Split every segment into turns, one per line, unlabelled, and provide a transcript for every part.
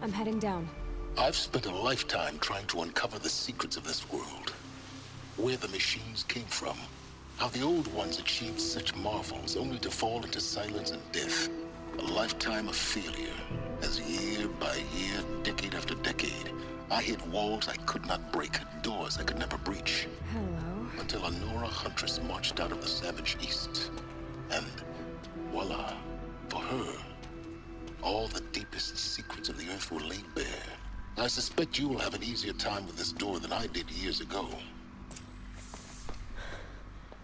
I'm heading down.
I've spent a lifetime trying to uncover the secrets of this world. Where the machines came from. How the old ones achieved such marvels only to fall into silence and death. A lifetime of failure. As year by year, decade after decade, I hit walls I could not break, doors I could never breach.
Hello.
Until a Nora huntress marched out of the savage east. And voila, for her, all the deepest secrets of the earth were laid bare. I suspect you will have an easier time with this door than I did years ago.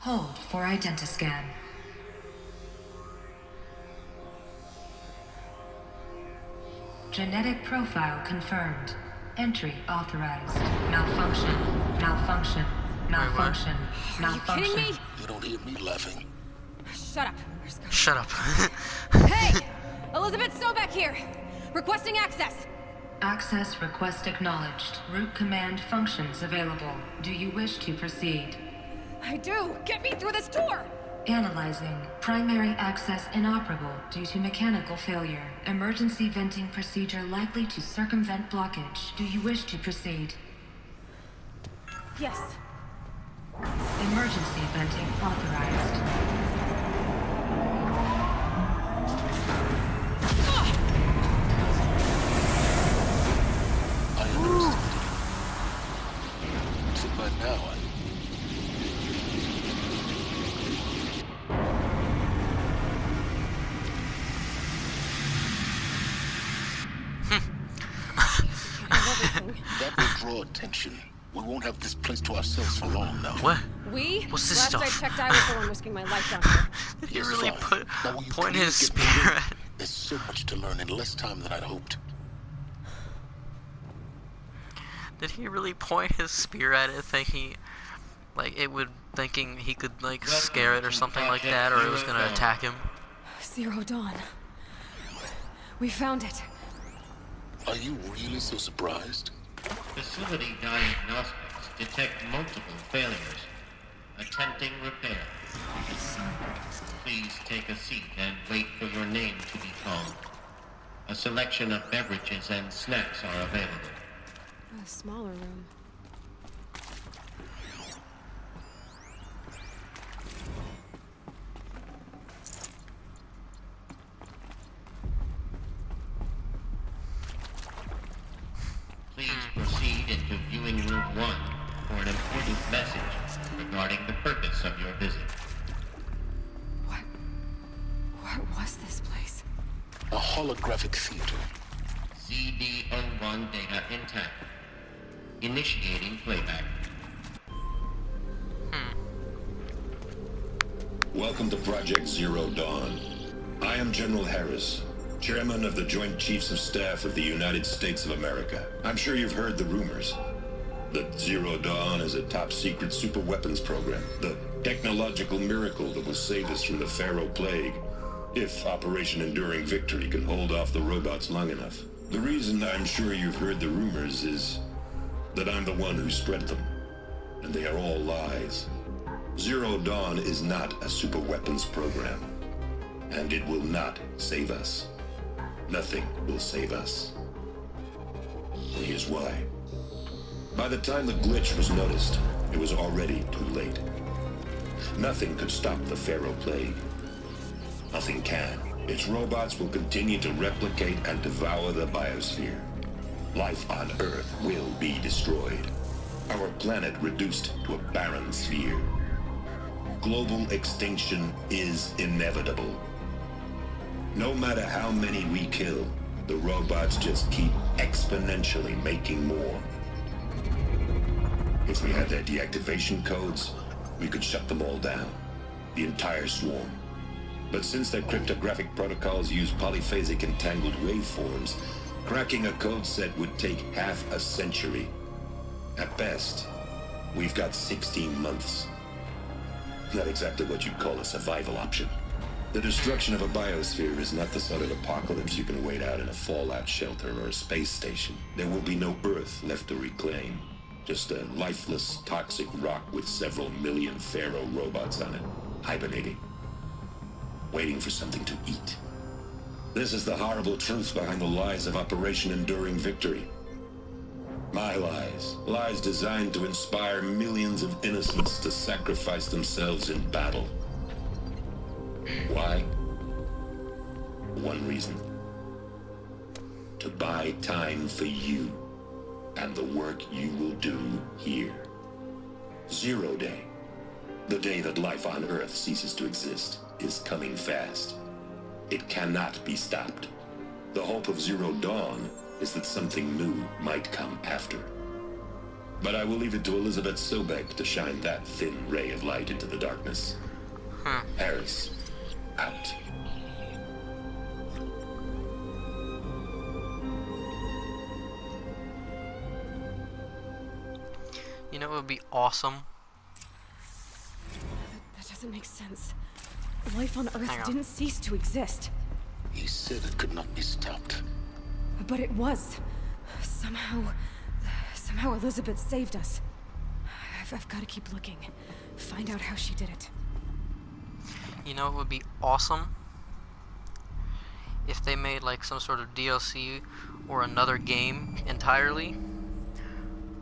Hold for identiscan. Genetic profile confirmed. Entry authorized. Malfunction. Malfunction. Malfunction. Malfunction.
Are you kidding me?
You don't hear me laughing.
Shut up.
Shut up.
Hey! Elizabeth Stovak here! Requesting access!
Access request acknowledged. Root command functions available. Do you wish to proceed?
I do! Get me through this door!
Analyzing. Primary access inoperable due to mechanical failure. Emergency venting procedure likely to circumvent blockage. Do you wish to proceed?
Yes.
Emergency venting authorized.
I understand. So by now, that will draw attention. We won't have this place to ourselves for long now.
What?
We?
What's this
Last
stuff?
I checked, I was the one risking my life down here.
Did he
Yes,
really
fine. Now, will you
point
please
his
get me
spear
in?
at?
There's so much to learn in less time than I'd hoped.
Did he really point his spear at it, thinking he could like scare it or something like that, or it was gonna attack him?
Zero Dawn. We found it.
Are you really so surprised?
Facility diagnostics detect multiple failures. Attempting repair. Please take a seat and wait for your name to be called. A selection of beverages and snacks are available.
A smaller room.
Please proceed into viewing room 1 for an important message regarding the purpose of your visit.
What was this place?
A holographic theater.
CD01 data intact. Initiating playback.
Welcome to Project Zero Dawn. I am General Harris, Chairman of the Joint Chiefs of Staff of the United States of America. I'm sure you've heard the rumors that Zero Dawn is a top-secret superweapons program, the technological miracle that will save us from the Pharaoh Plague, if Operation Enduring Victory can hold off the robots long enough. The reason I'm sure you've heard the rumors is that I'm the one who spread them, and they are all lies. Zero Dawn is not a superweapons program, and it will not save us. Nothing will save us. And here's why. By the time the glitch was noticed, it was already too late. Nothing could stop the Pharaoh Plague. Nothing can. Its robots will continue to replicate and devour the biosphere. Life on Earth will be destroyed. Our planet reduced to a barren sphere. Global extinction is inevitable. No matter how many we kill, the robots just keep exponentially making more. If we had their deactivation codes, we could shut them all down. The entire swarm. But since their cryptographic protocols use polyphasic entangled waveforms, cracking a code set would take half a century. At best, we've got 16 months. Not exactly what you'd call a survival option. The destruction of a biosphere is not the sort of apocalypse you can wait out in a fallout shelter or a space station. There will be no Earth left to reclaim. Just a lifeless, toxic rock with several million Pharaoh robots on it, hibernating, waiting for something to eat. This is the horrible truth behind the lies of Operation Enduring Victory. My lies. Lies designed to inspire millions of innocents to sacrifice themselves in battle. Why? One reason. To buy time for you and the work you will do here. Zero Day. The day that life on Earth ceases to exist is coming fast. It cannot be stopped. The hope of Zero Dawn is that something new might come after. But I will leave it to Elizabeth Sobek to shine that thin ray of light into the darkness. Harris, out.
You know, it would be awesome.
That doesn't make sense. Life on Earth
Hang on.
didn't cease to exist.
He said it could not be stopped.
But it was. Somehow Elizabeth saved us. I've got to keep looking. Find out how she did it.
You know, it would be awesome if they made like some sort of DLC or another game entirely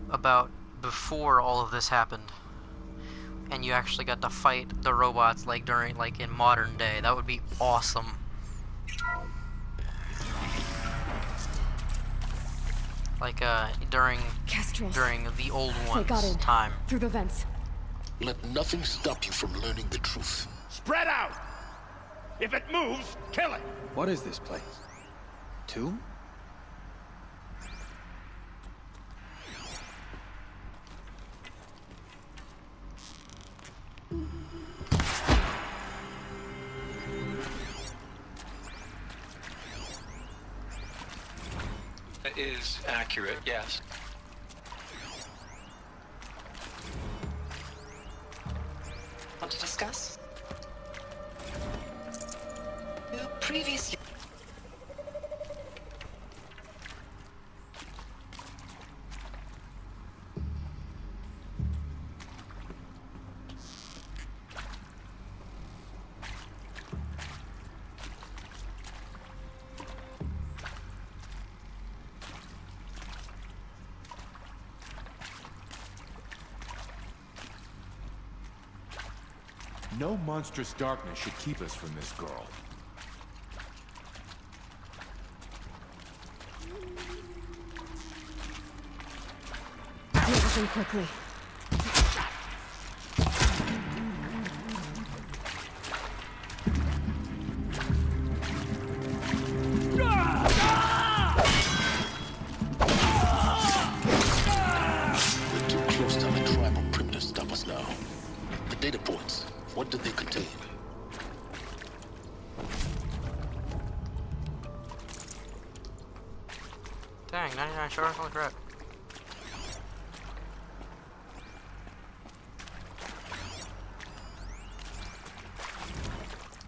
about before all of this happened, and you actually got to fight the robots like during, like, in modern day. That would be awesome. Like during
Kestrels.
the old
They got
ones'
in.
time.
Through the vents.
Let nothing stop you from learning the truth.
Spread out! If it moves, kill it!
What is this place? Tomb?
That is accurate, yes.
Want to discuss? You previously...
No monstrous darkness should keep us from this girl.
Do everything quickly.
We're too close to the tribal primitive stop us now. The data points, what did they contain?
Dang, 99 shards on the crap.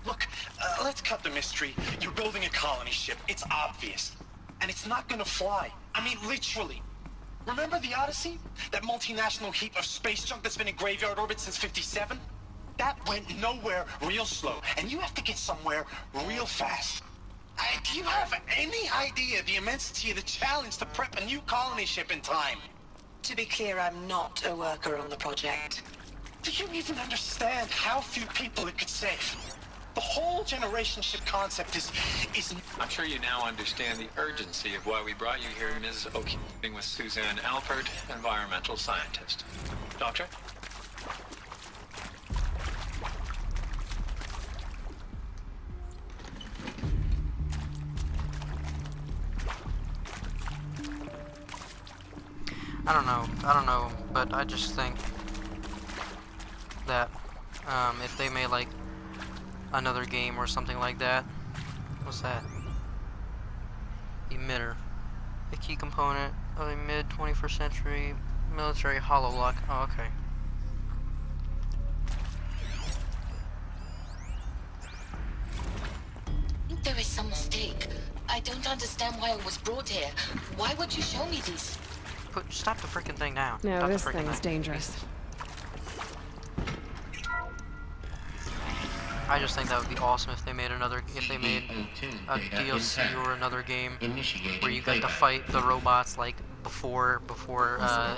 Look, let's cut the mystery. You're building a colony ship. It's obvious. And it's not gonna fly. I mean, literally. Remember the Odyssey? That multinational heap of space junk that's been in graveyard orbit since 57? That went nowhere real slow. And you have to get somewhere real fast. Do you have any idea the immensity of the challenge to prep a new colony ship in time?
To be clear, I'm not a worker on the project.
Do you even understand how few people it could save? The whole generation ship concept is...
I'm sure you now understand the urgency of why we brought you here, Ms. O'Keefe, with Suzanne Alpert, environmental scientist. Doctor?
I don't know, but I just think that if they made like another game or something like that, what's that? Emitter, a key component of a mid-21st century military hololock. Oh, okay.
I think there is some mistake. I don't understand why I was brought here. Why would you show me these?
Stop the freaking thing down.
No,
Stop
this
the freaking
thing is dangerous.
I just think that would be awesome if they made a DLC or another game where you got to fight the robots like before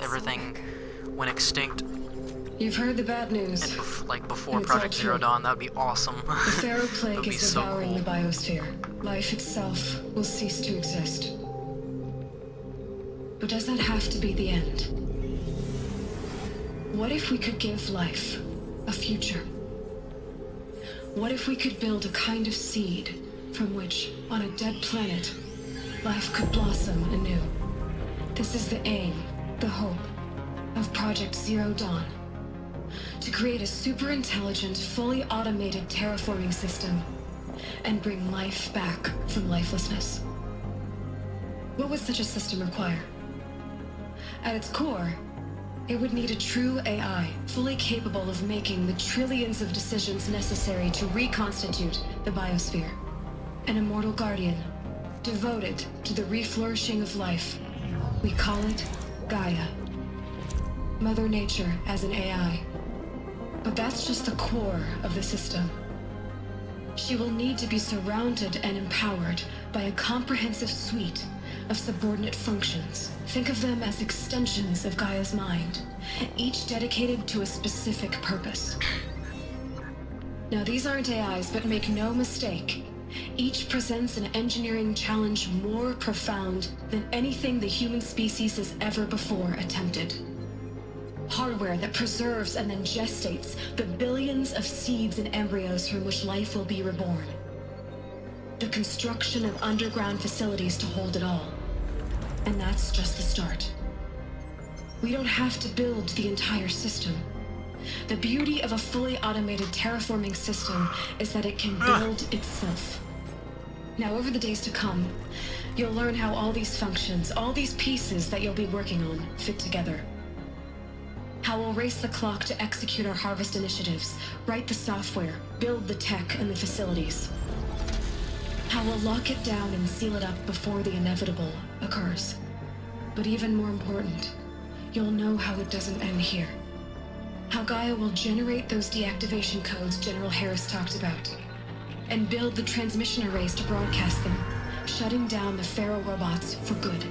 everything went extinct.
You've heard the bad news.
And like before Project Zero Dawn, that'd be awesome.
The Pharaoh Plague
That'd be
is
so
devouring
cool.
the biosphere. Life itself will cease to exist. But does that have to be the end? What if we could give life a future? What if we could build a kind of seed from which, on a dead planet, life could blossom anew? This is the aim, the hope, of Project Zero Dawn. To create a super-intelligent, fully automated terraforming system and bring life back from lifelessness. What would such a system require? At its core, it would need a true AI, fully capable of making the trillions of decisions necessary to reconstitute the biosphere. An immortal guardian, devoted to the reflourishing of life. We call it Gaia. Mother Nature as an AI. But that's just the core of the system. She will need to be surrounded and empowered by a comprehensive suite of subordinate functions. Think of them as extensions of Gaia's mind, each dedicated to a specific purpose. Now, these aren't AIs, but make no mistake, each presents an engineering challenge more profound than anything the human species has ever before attempted. Hardware that preserves and then gestates the billions of seeds and embryos from which life will be reborn. The construction of underground facilities to hold it all. And that's just the start. We don't have to build the entire system. The beauty of a fully automated terraforming system is that it can build itself. Now, over the days to come, you'll learn how all these functions, all these pieces that you'll be working on, fit together. How we'll race the clock to execute our harvest initiatives, write the software, build the tech and the facilities. How we'll lock it down and seal it up before the inevitable occurs. But even more important, you'll know how it doesn't end here. How Gaia will generate those deactivation codes General Harris talked about, and build the transmission arrays to broadcast them, shutting down the Pharaoh robots for good.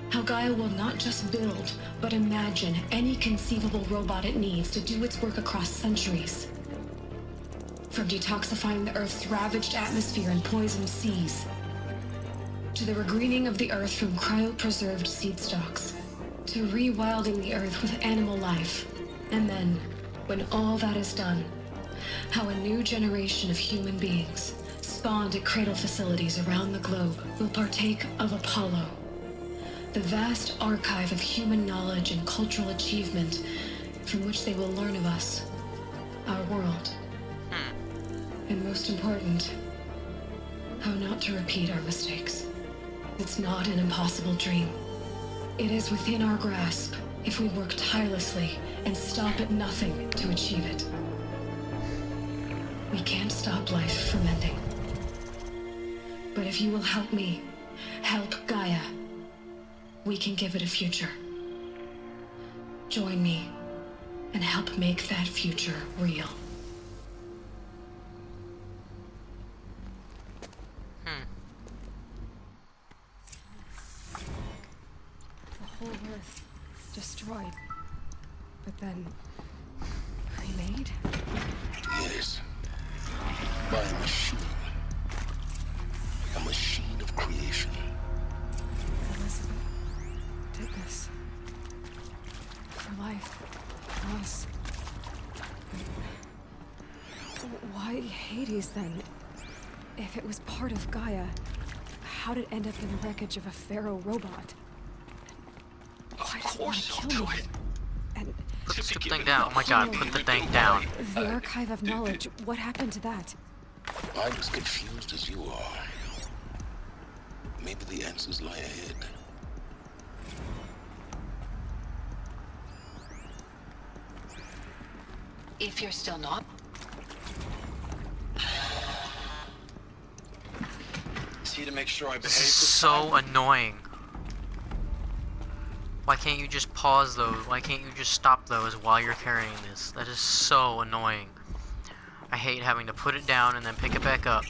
How Gaia will not just build, but imagine any conceivable robot it needs to do its work across centuries. From detoxifying the Earth's ravaged atmosphere and poisoned seas, to the regreening of the Earth from cryopreserved seed stalks, to rewilding the Earth with animal life. And then, when all that is done, how a new generation of human beings, spawned at cradle facilities around the globe, will partake of Apollo, the vast archive of human knowledge and cultural achievement from which they will learn of us, our world. And most important, how not to repeat our mistakes. It's not an impossible dream. It is within our grasp if we work tirelessly and stop at nothing to achieve it. We can't stop life from ending. But if you will help me, help Gaia, we can give it a future. Join me and help make that future real.
The whole Earth destroyed, but then remade?
Yes. By a machine. A machine of creation.
Elizabeth did this. For life. For us. Why Hades then? If it was part of Gaia, how did it end up in the wreckage of a Pharaoh robot? Why does it want to kill me? And
Put the stupid thing down. Oh my god, put the thing down.
the archive of knowledge, what happened to that?
I'm as confused as you are. Maybe the answers lie ahead.
If you're still not.
See to make sure I behave
This is
this
so
time.
annoying. Why can't you just pause those? Why can't you just stop those while you're carrying this? That is so annoying. I hate having to put it down and then pick it back up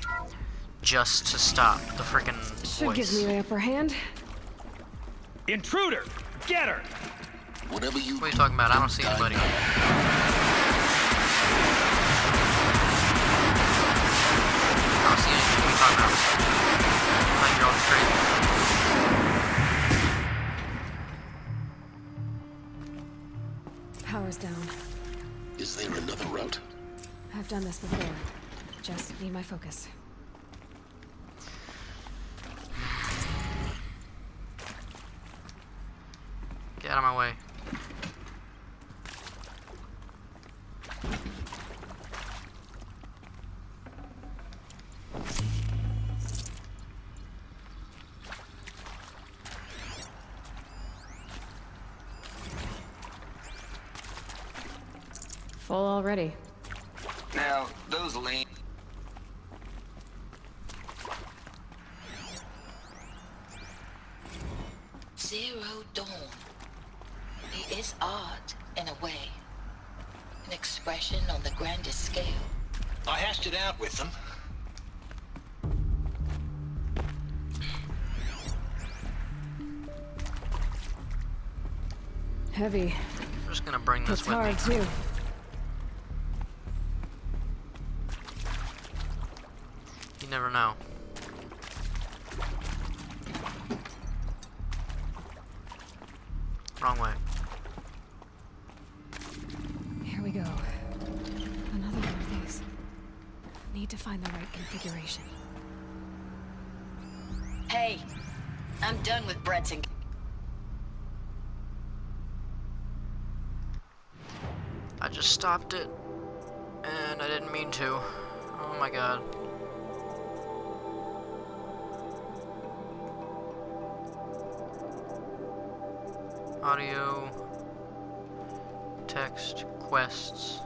just to stop the frickin'
Should give me the upper hand.
Intruder! Get her!
Whatever you
What are you talking about? I don't see anybody. I don't see anything. What are you talking about? I thought you're all crazy.
Power's down.
Is there another route?
I've done this before. Just need my focus.
Get out of my way.
Full already.
Now, those lame...
Zero Dawn. It is art, in a way. An expression on the grandest scale.
I hashed it out with them.
Heavy.
I'm just gonna bring this
It's
with me.
hard too.
You never know. Wrong way.
Here we go. Another one of these. Need to find the right configuration.
Hey, I'm done with Brett's and...
I just stopped it, and I didn't mean to. Oh my god. Audio, text, quests.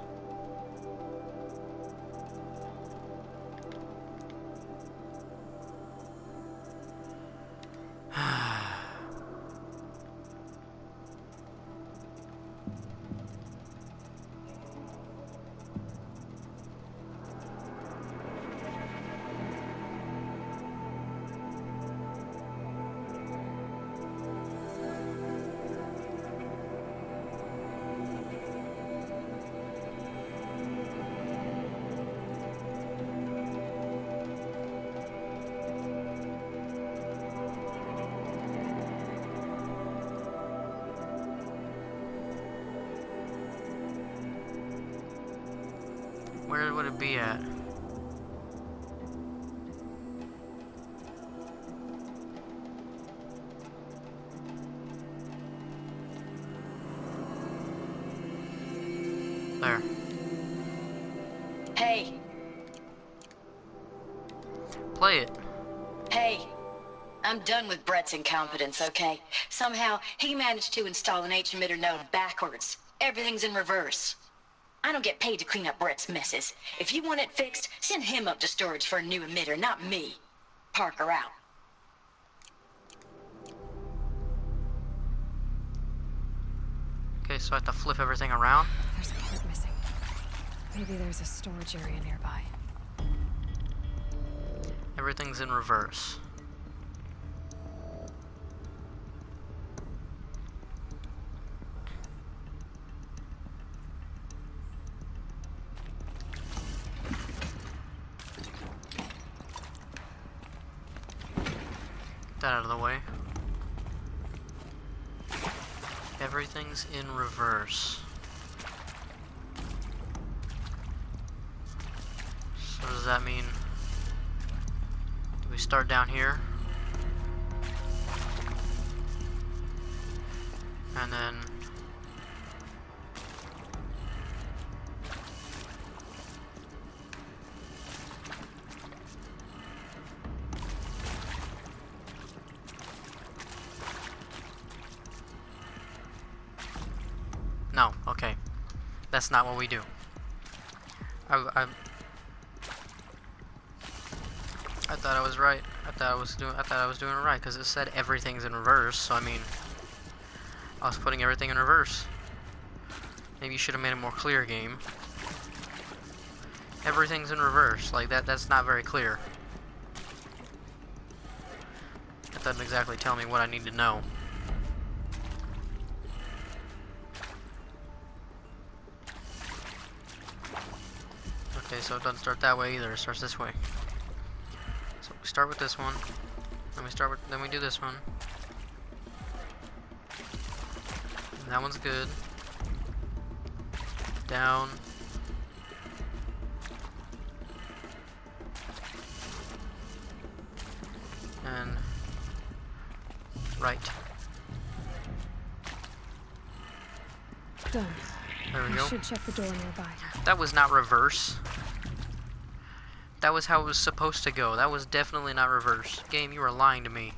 Where would it be at? There.
Hey,
Play it.
hey. I'm done with Brett's incompetence, okay? Somehow, he managed to install an H-emitter node backwards. Everything's in reverse. I don't get paid to clean up Brett's messes. If you want it fixed, send him up to storage for a new emitter, not me. Parker out.
Okay, so I have to flip everything around.
There's a part missing. Maybe there's a storage area nearby.
Everything's in reverse. Get that out of the way. Everything's in reverse. So does that mean do we start down here? And then no, okay. That's not what we do. I thought I was right. I thought I was doing it right because it said everything's in reverse. So I mean, I was putting everything in reverse. Maybe you should have made it more clear, game. everything's in reverse. Like, that's not very clear. That doesn't exactly tell me what I need to know. Okay, so it doesn't start that way either. It starts this way. So we start with this one. Then we do this one. And that one's good. Down. And right.
Done.
There we go.
Should check the door nearby.
That was not reverse. That was how it was supposed to go. That was definitely not reverse. Game, you are lying to me.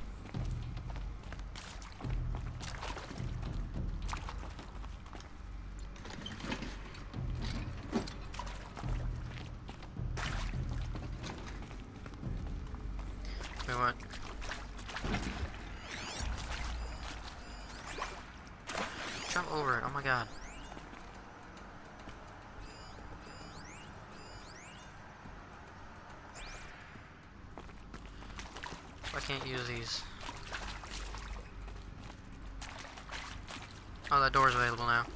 Wait, what? Jump over it. Oh my god. I can't use these. Oh, that door's available now.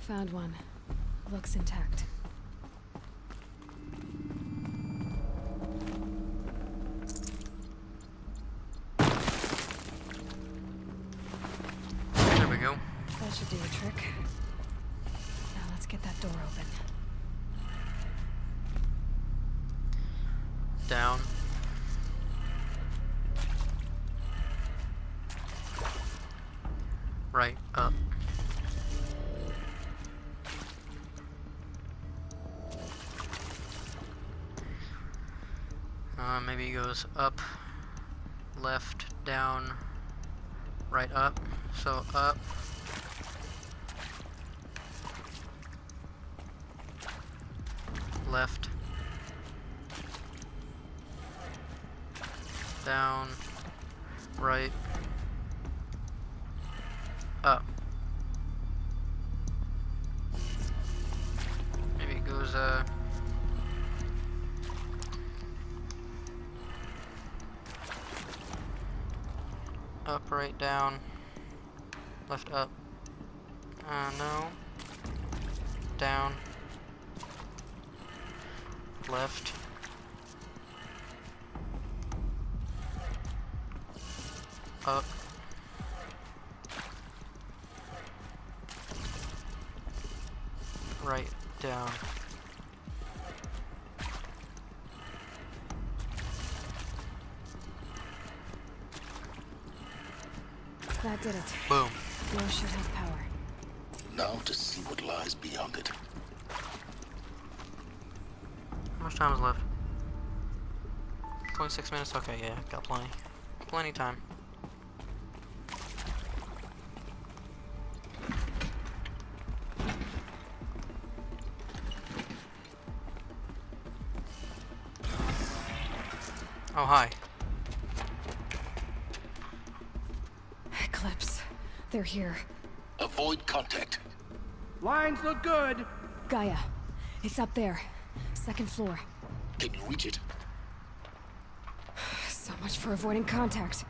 Found one. Looks intact.
There we go.
That should do the trick. Now let's get that door open.
Down. Right, up. Maybe it goes up, left, down, right, up. So up. Left. Down, right, up. Maybe it goes, up, right, down, left, up. No. Down, left, up, right, down.
That did it.
Boom.
Door should have power.
Now to see what lies beyond it.
How much time is left? 26 minutes? Okay, yeah, got plenty. Plenty time. Oh, hi.
Eclipse. They're here.
Avoid contact.
Lines look good.
Gaia. It's up there. Second floor.
Can you reach it?
So much for avoiding contact.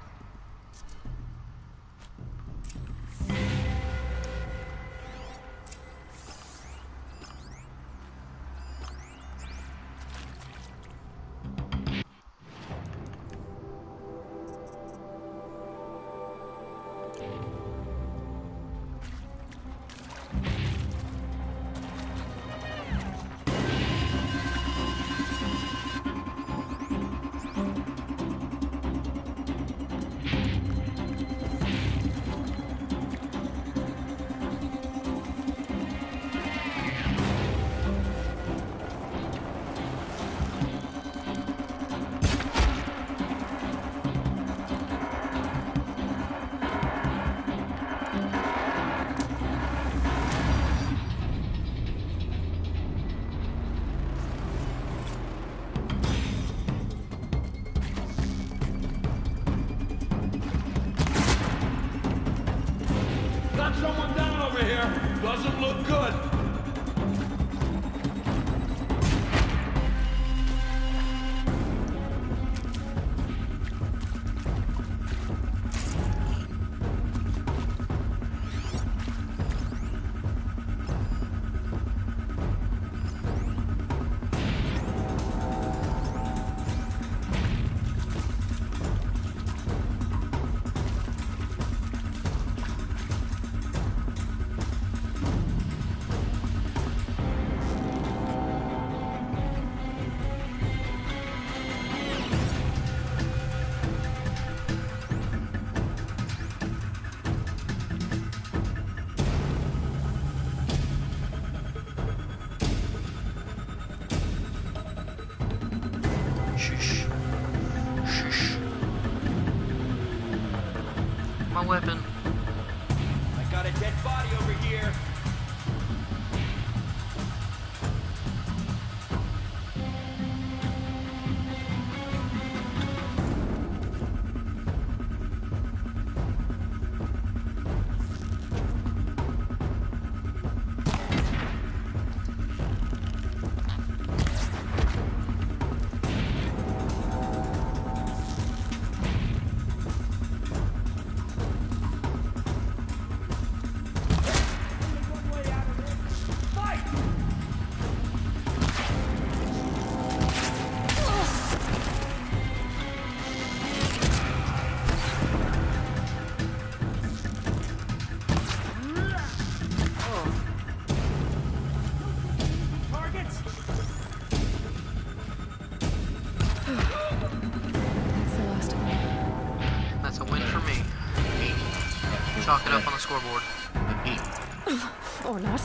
Doesn't look good.
Shush. Shush. My weapon.
I got a dead body over here.
That's the last of them.
That's a win for me. Chalk it up on the scoreboard.
Or not.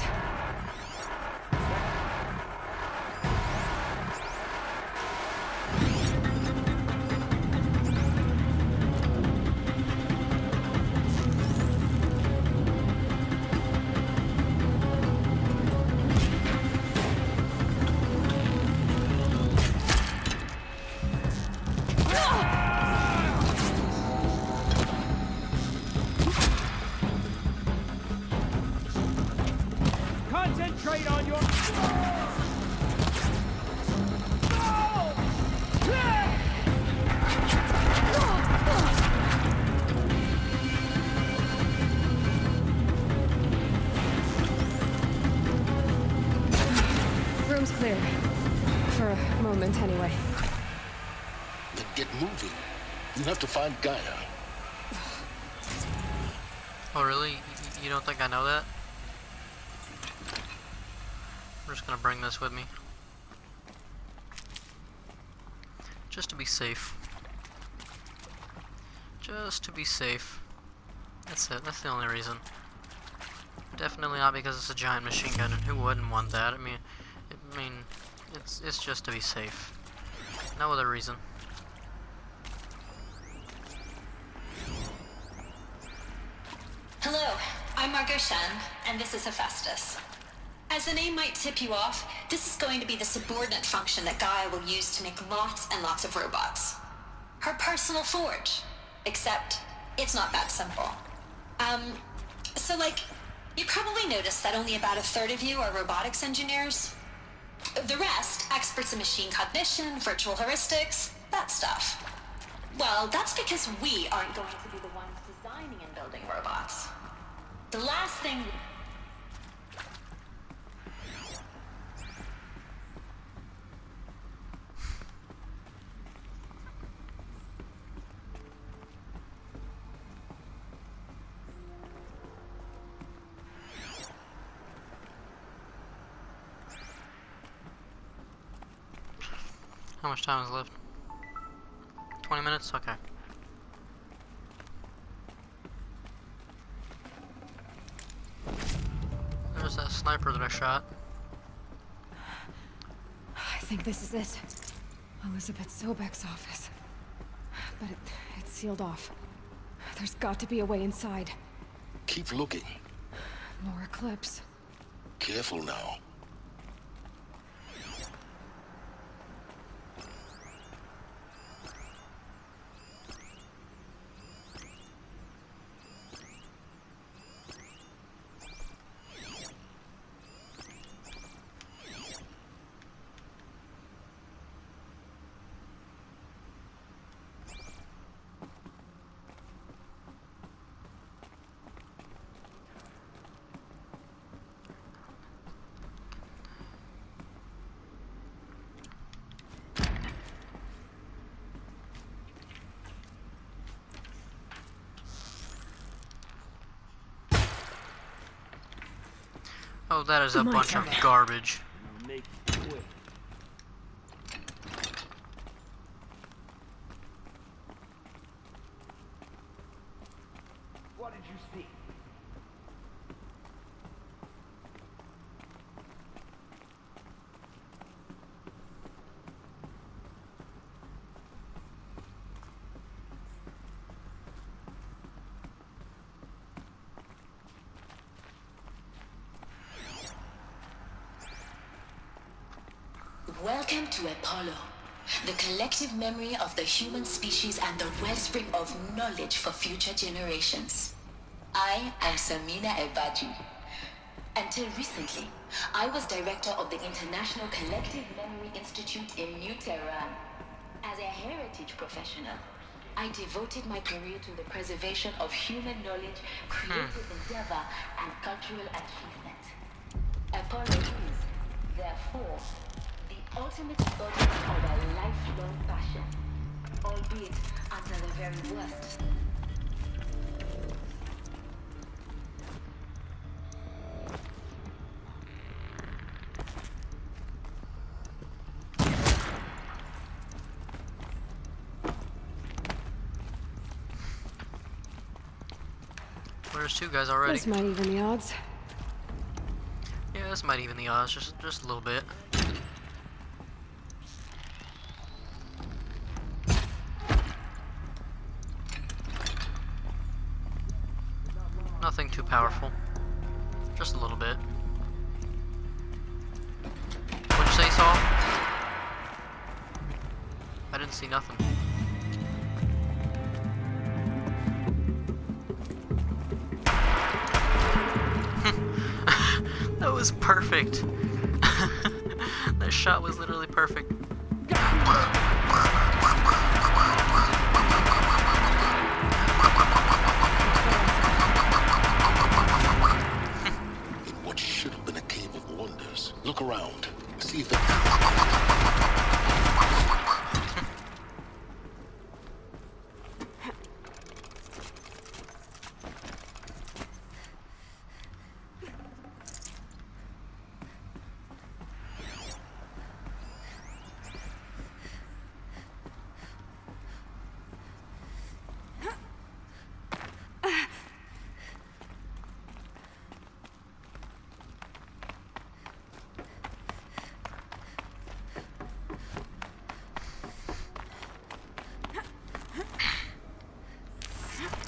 Concentrate on your...
Room's clear. For a moment, anyway.
Then get moving. You have to find Gaia.
Oh, really? You don't think I know that? I'm just gonna bring this with me. Just to be safe. Just to be safe. That's it. That's the only reason. Definitely not because it's a giant machine gun, and who wouldn't want that? I mean, it's just to be safe. No other reason.
Hello, I'm Margot Shen, and this is Hephaestus. As the name might tip you off, this is going to be the subordinate function that Gaia will use to make lots and lots of robots. Her personal forge. Except, it's not that simple. So like, you probably noticed that only about a third of you are robotics engineers. The rest, experts in machine cognition, virtual heuristics, that stuff. Well, that's because we aren't going to be the ones designing and building robots. The last thing...
How much time is left? 20 minutes? Okay. There's that sniper that I shot.
I think this is it. Elizabeth Sobek's office. But it's sealed off. There's got to be a way inside.
Keep looking.
More Eclipse.
Careful now.
Oh, that is a
My
bunch
turn.
of garbage.
Make it quick. What did you see?
Welcome to Apollo, the collective memory of the human species and the wellspring of knowledge for future generations. I am Samina Ebaji. Until recently, I was director of the International Collective Memory Institute in New Tehran. As a heritage professional, I devoted my career to the preservation of human knowledge, creative endeavor, and cultural achievement. Apollo is, therefore, the ultimate embodiment of a lifelong passion, albeit under the very worst.
There's two guys already.
This might even the odds.
Yeah, this might even the odds, just a little bit. Nothing too powerful. Just a little bit. What'd you say, Saul? I didn't see nothing. That was perfect. That shot was literally perfect.
Look around. See if it...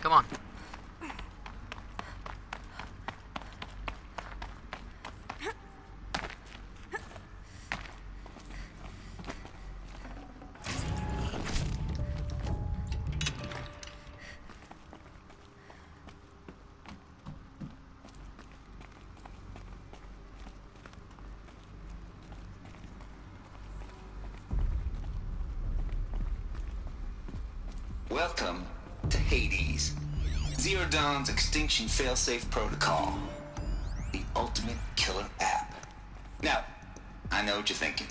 Come on.
Welcome to Hades. Zero Dawn's extinction failsafe protocol. The ultimate killer app. Now, I know what you're thinking.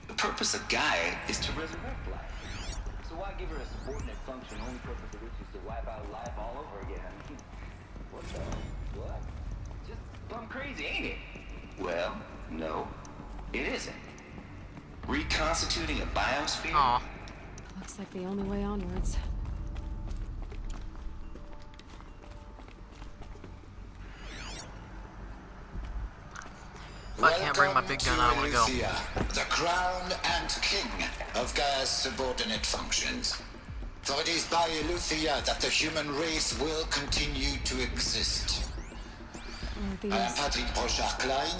The purpose of Gaia is to resurrect life. So why give her a subordinate function only purpose of which is to wipe out life all over again? What the? What? Just plumb crazy, ain't it? Well, no, it isn't. Reconstituting a biosphere?
Aww.
Looks like the only way onwards.
If I can't bring my big gun, I don't want to go.
The crown and king of Gaia's subordinate functions. For it is by Eleuthia that the human race will continue to exist. I am Patrick Brochard-Klein,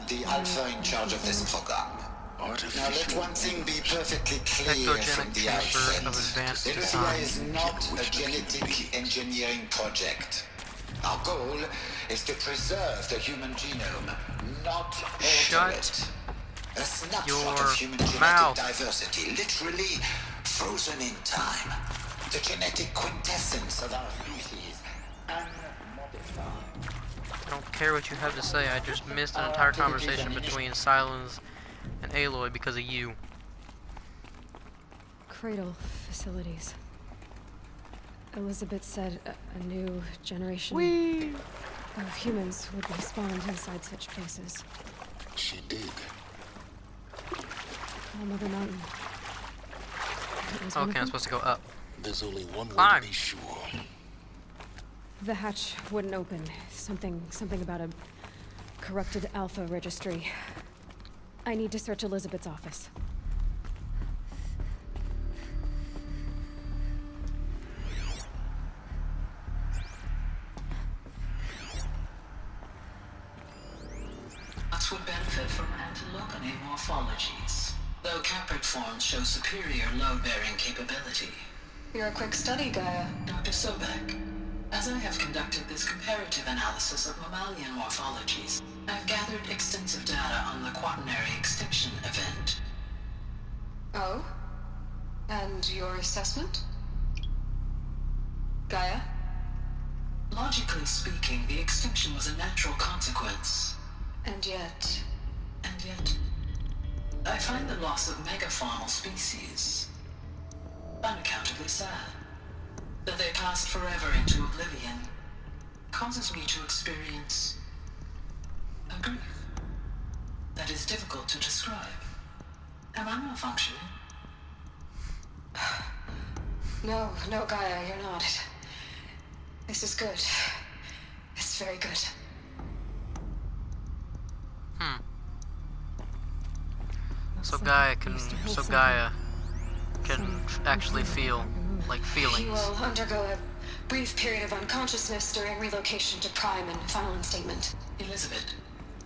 the Alpha in charge of this program. Now let one thing be perfectly clear from the outset. Eleuthia is not a genetic engineering project. Our goal is to preserve the human genome, not alter it. A snapshot of human genetic diversity, literally frozen in time. The genetic quintessence of our species, unmodified.
I don't care what you have to say, I just missed an entire conversation between Silence and Aloy because of you.
Cradle facilities. Elizabeth said a new generation. Or if humans would be spawned inside such places.
She did.
All Mother Mountain.
Okay, I'm supposed to go up.
There's only one way
Climb.
to be sure.
The hatch wouldn't open. Something about a corrupted Alpha registry. I need to search Elizabeth's office.
Nuts would benefit from antilocone morphologies, though caprid forms show superior load-bearing capability.
You're a quick study, Gaia.
Dr. Sobek, as I have conducted this comparative analysis of mammalian morphologies, I've gathered extensive data on the quaternary extinction event.
Oh? And your assessment? Gaia?
Logically speaking, the extinction was a natural consequence.
And yet,
I find the loss of megafaunal species unaccountably sad. That they passed forever into oblivion causes me to experience a grief that is difficult to describe. Am I malfunctioning?
No, Gaia, you're not. This is good. It's very good.
So Gaia can actually feel like
He
feelings.
will undergo a brief period of unconsciousness during relocation to Prime and final instatement.
Elizabeth,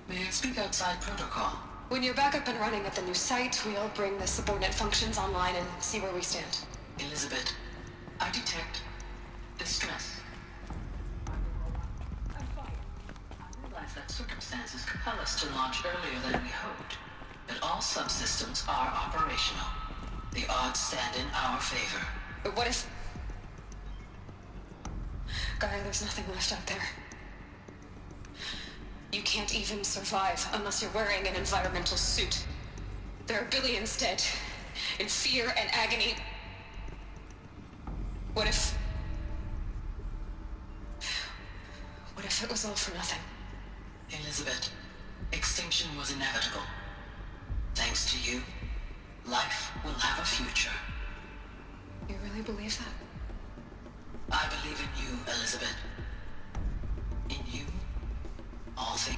may I speak outside protocol?
When you're back up and running at the new site, we'll bring the subordinate functions online and see where we stand.
Elizabeth, I detect distress. I realize that circumstances compel us to launch earlier than we hoped, but all subsystems are operational. The odds stand in our favor.
But what if... Gaia, there's nothing left out there. You can't even survive unless you're wearing an environmental suit. There are billions dead, in fear and agony. What if it was all for nothing?
Elizabeth, extinction was inevitable. Thanks to you, life will have a future.
You really believe that?
I believe in you, Elizabeth. In you, all things.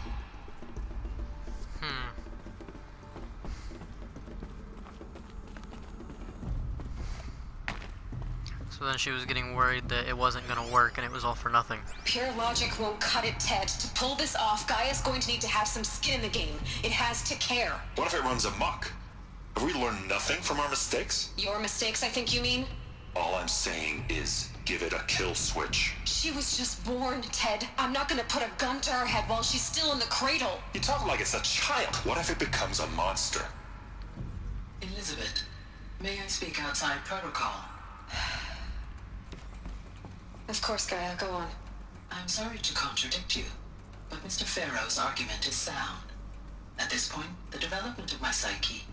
So then she was getting worried that it wasn't going to work and it was all for nothing.
Pure logic won't cut it, Ted. To pull this off, Gaia's going to need to have some skin in the game. It has to care.
What if it runs amok? Have we learned nothing from our mistakes?
Your mistakes, I think you mean?
All I'm saying is, give it a kill switch.
She was just born, Ted. I'm not gonna put a gun to her head while she's still in the cradle.
You talk like it's a child. What if it becomes a monster?
Elizabeth, may I speak outside protocol?
Of course, Gaia, go on.
I'm sorry to contradict you, but Mr. Farrow's argument is sound. At this point, the development of my psyche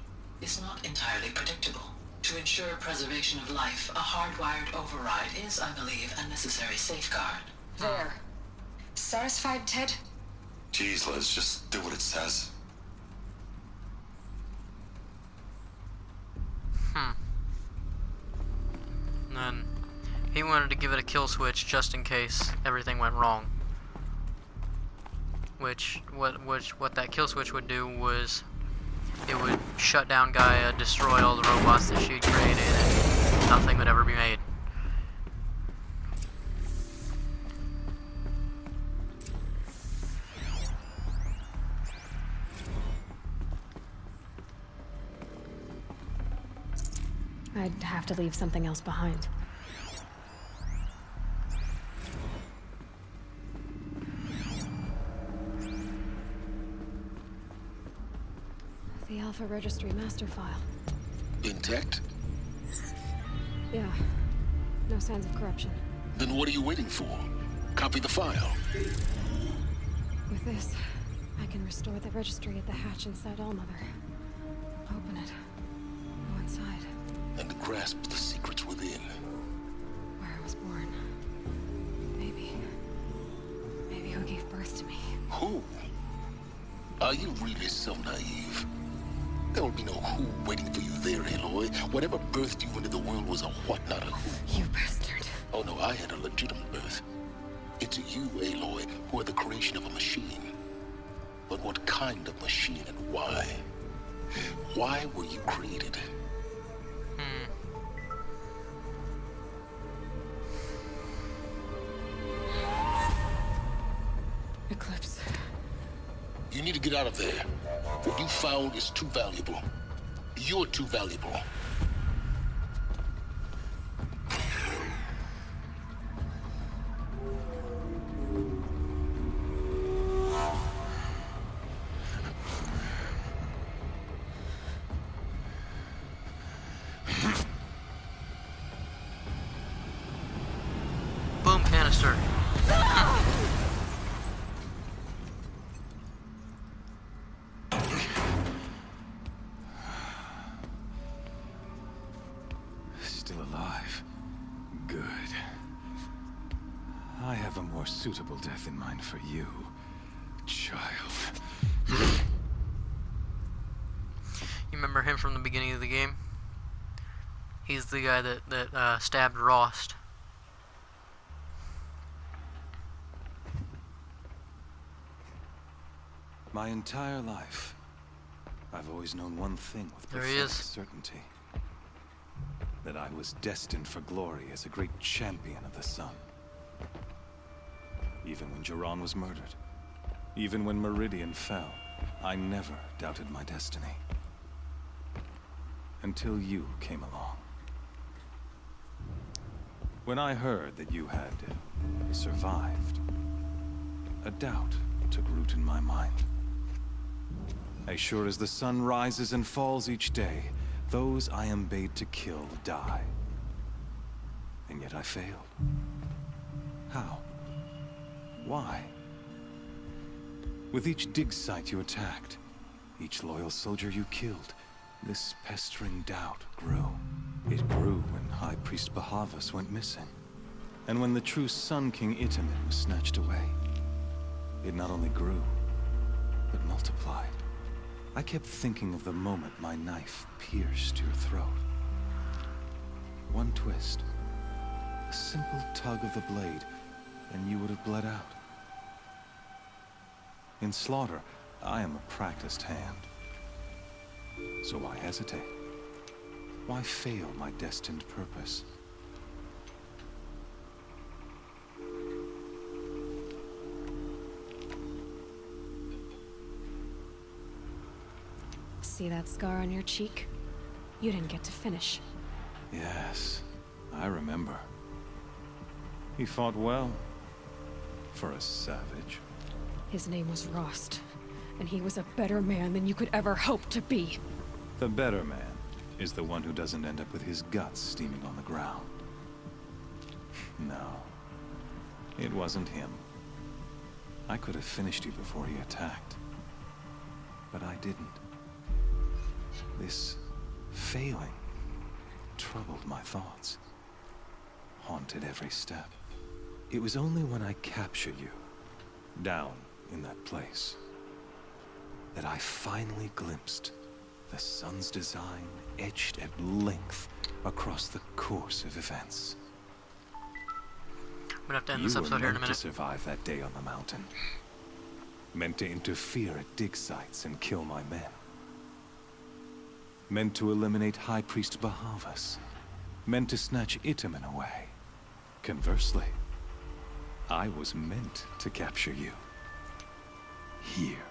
is not entirely predictable. To ensure preservation of life, a hardwired override is, I believe, a necessary safeguard.
There. Satisfied, Ted?
Jeez, Liz, just do what it says.
And then he wanted to give it a kill switch just in case everything went wrong. Which what that kill switch would do was it would shut down Gaia, destroy all the robots that she'd created, and nothing would ever be made.
I'd have to leave something else behind. The Alpha Registry master file.
Intact?
Yeah. No signs of corruption.
Then what are you waiting for? Copy the file.
With this, I can restore the registry at the hatch inside Allmother. Open it. Go inside.
And grasp the secrets within.
Where I was born. Maybe who gave birth
Are you really so naive? There will be no who waiting for you there, Aloy. Whatever birthed you into the world was a what, not a who.
You bastard.
Oh no, I had a legitimate birth. It's you, Aloy, who are the creation of a machine. But what kind of machine and why? Why were you created?
Eclipse.
You need to get out of there. What you found is too valuable. You're too valuable.
Boom canister.
Still alive. Good. I have a more suitable death in mind for you, child.
You remember him from the beginning of the game? He's the guy that stabbed Rost.
My entire life, I've always known one thing with
There he
prophetic
is.
certainty. That I was destined for glory as a great champion of the sun. Even when Jiran was murdered, even when Meridian fell, I never doubted my destiny. Until you came along. When I heard that you had survived, a doubt took root in my mind. As sure as the sun rises and falls each day, those I am bade to kill die. And yet I failed. How? Why? With each dig site you attacked, each loyal soldier you killed, this pestering doubt grew. It grew when High Priest Bahavas went missing. And when the true Sun King Itamen was snatched away. It not only grew, but multiplied. I kept thinking of the moment my knife pierced your throat. One twist, a simple tug of the blade, and you would have bled out. In slaughter, I am a practiced hand. So why hesitate? Why fail my destined purpose?
See that scar on your cheek? You didn't get to finish.
Yes, I remember. He fought well. For a savage.
His name was Rost, and he was a better man than you could ever hope to be.
The better man is the one who doesn't end up with his guts steaming on the ground. No, it wasn't him. I could have finished you before he attacked. But I didn't. This failing troubled my thoughts, haunted every step. It was only when I captured you, down in that place, that I finally glimpsed the sun's design etched at length across the course of events.
I'm gonna have to end this episode here in a minute.
You were meant to survive that day on the mountain. Meant to interfere at dig sites and kill my men. Meant to eliminate High Priest Bahavas. Meant to snatch Itamen away. Conversely, I was meant to capture you. Here.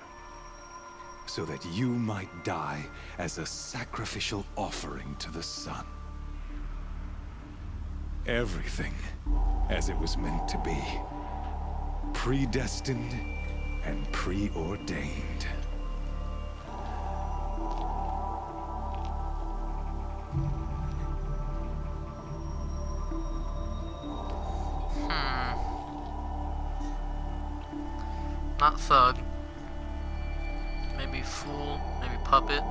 So that you might die as a sacrificial offering to the sun. Everything as it was meant to be. Predestined and preordained.
Not thug. Maybe fool, maybe puppet.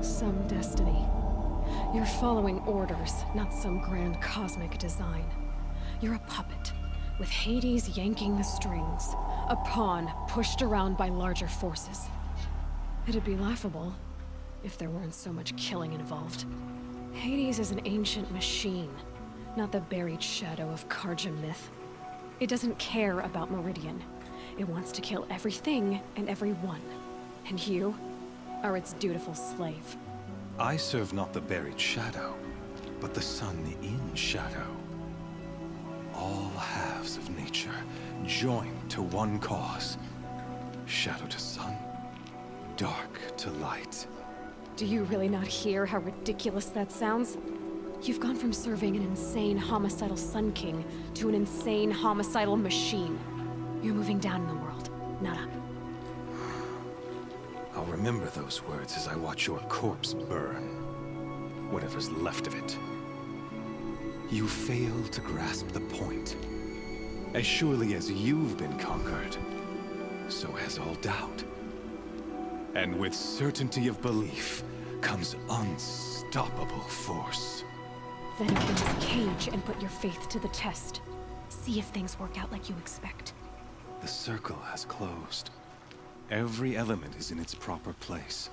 Some destiny. You're following orders, not some grand cosmic design. You're a puppet, with Hades yanking the strings, a pawn pushed around by larger forces. It'd be laughable if there weren't so much killing involved. Hades is an ancient machine, not the buried shadow of Karja myth. It doesn't care about Meridian. It wants to kill everything and everyone. And you are its dutiful slave.
I serve not the buried shadow, but the sun in shadow. All halves of nature joined to one cause. Shadow to sun, dark to light.
Do you really not hear how ridiculous that sounds? You've gone from serving an insane homicidal Sun King to an insane homicidal machine. You're moving down in the world, not up.
I'll remember those words as I watch your corpse burn. Whatever's left of it. You fail to grasp the point. As surely as you've been conquered, so has all doubt. And with certainty of belief comes unstoppable force.
Then open this cage and put your faith to the test. See if things work out like you expect.
The circle has closed. Every element is in its proper place,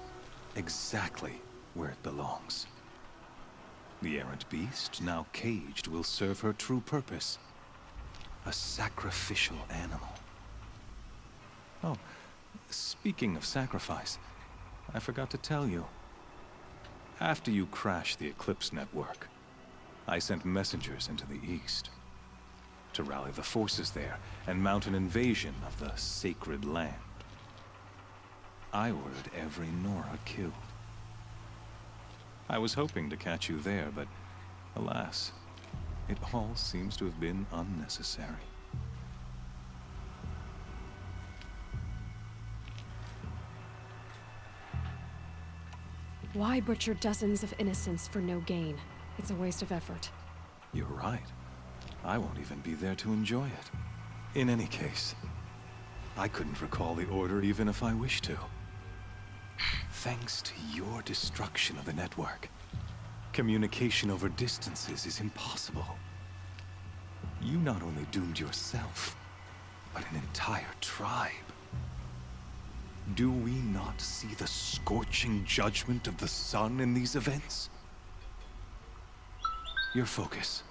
exactly where it belongs. The errant beast, now caged, will serve her true purpose. A sacrificial animal. Oh, speaking of sacrifice, I forgot to tell you. After you crashed the Eclipse network, I sent messengers into the east to rally the forces there and mount an invasion of the sacred land. I ordered every Nora killed. I was hoping to catch you there, but alas, it all seems to have been unnecessary.
Why butcher dozens of innocents for no gain? It's a waste of effort.
You're right. I won't even be there to enjoy it. In any case, I couldn't recall the order even if I wished to. Thanks to your destruction of the network, communication over distances is impossible. You not only doomed yourself, but an entire tribe. Do we not see the scorching judgment of the sun in these events? Your focus.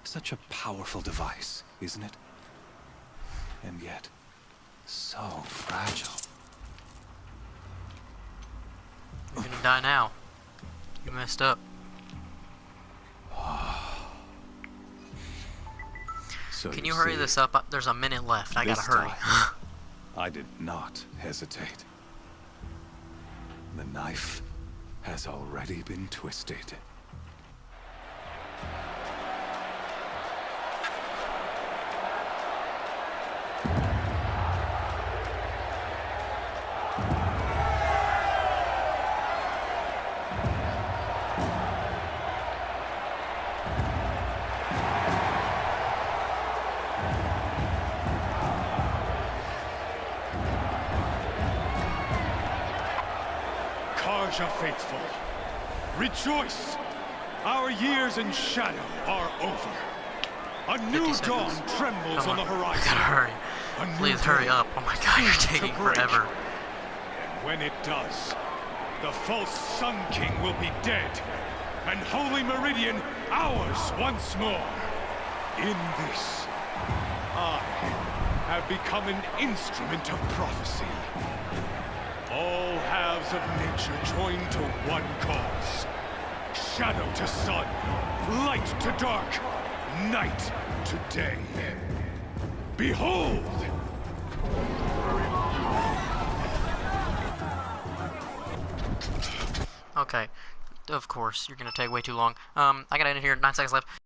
Such a powerful device, isn't it? And yet, so fragile.
You're gonna die now. You messed up.
So
Can you hurry this up? There's a minute left. I gotta hurry.
I did not hesitate. The knife has already been twisted.
Karja faithful, rejoice! Our years in shadow are over. A new dawn trembles on the horizon.
I gotta hurry. Please hurry up. Oh my god, you're taking forever.
And when it does, the false Sun King will be dead, and Holy Meridian ours once more. In this, I have become an instrument of prophecy. All halves of nature joined to one cause. Shadow to sun, light to dark, night to day. Behold!
Okay, of course, you're gonna take way too long. I gotta end it here, 9 seconds left.